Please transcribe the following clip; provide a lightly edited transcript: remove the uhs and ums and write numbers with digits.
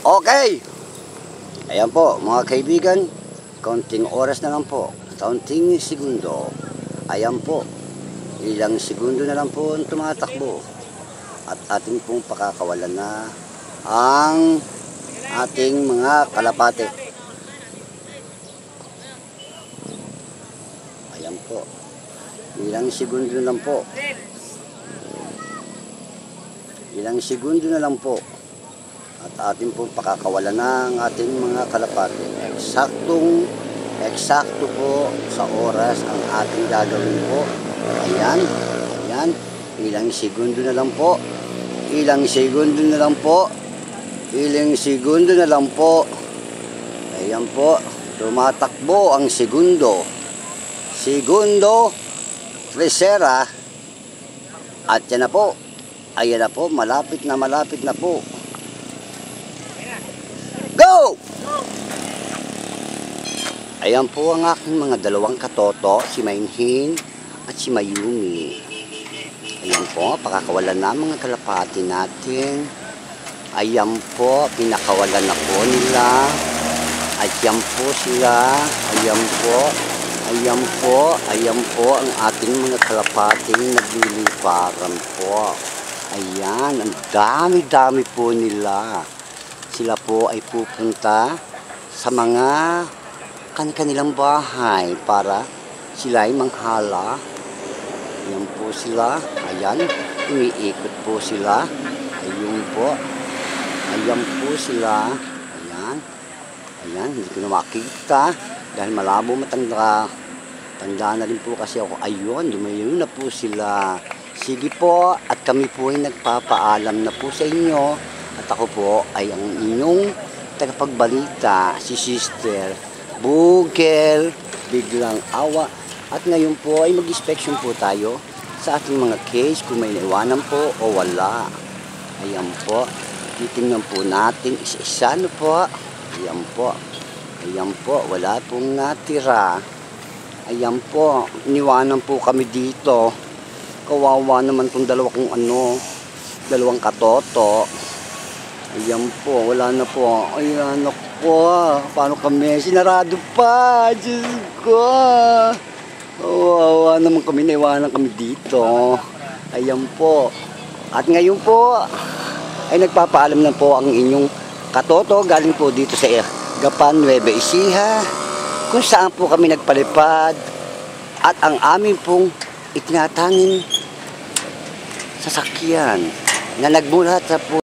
Okay. Ayan po mga kaibigan, kaunting oras na lang po, kaunting segundo. Ayan po, ilang segundo na lang po ang tumatakbo. At ating pong pakakawalan na ang ating mga kalapate. Ayan po, ilang segundo na lang po. Ilang segundo na lang po. At ating pong pakakawalan na ang ating mga kalapate. Eksakto po sa oras ang ating gagawin po. Ayan, ayan. Ilang segundo na lang po. Ilang segundo na lang po. Ilang segundo na lang po. Ayan po. Tumatakbo ang segundo. Segundo, tresera. At yan na po. Ayan na po. Malapit na po. Go! Ayan po ang aking mga dalawang katoto, si Mainhin at si Mayumi. Ayan po, pakakawalan na mga kalapati natin. Ayan po, pinakawalan na po nila. At yan po sila. Ayan po. Ayan po. Ayan po ang ating mga kalapating nagliliparan po. Ayan, ang dami-dami po nila. Sila po ay pupunta sa mga kanilang bahay para sila ay manghala. Ayan po sila. Ayan, umiikot po sila. Ayun po. Ayan po sila. Ayan. Ayan, hindi ko na makita dahil malabo matanda. Tanda na rin po kasi ako. Ayun, lumayo na po sila. Sige po, at kami po ay nagpapaalam na po sa inyo. At ako po ay ang inyong tagapagbalita, si Sister Bugel Biglang Awa. At ngayon po ay mag-inspection po tayo sa ating mga case kung may naiwanan po o wala. Ayan po, titingnan po natin isa-isa na po. Ayan po, ayan po, wala pong natira. Ayan po, iniwanan po kami dito. Kawawa naman itong dalawang katoto. Ayan po, wala na po. Ayan po, paano kami? Sinarado pa, Diyos ko. Kawawa naman kami, naiwanan kami dito. Ayan po. At ngayon po, ay nagpapaalam na po ang inyong katoto. Galing po dito sa Gapan, Nueva Ecija, kung saan po kami nagpalipad. At ang aming pong itinatanging sasakyan na nagmula sa po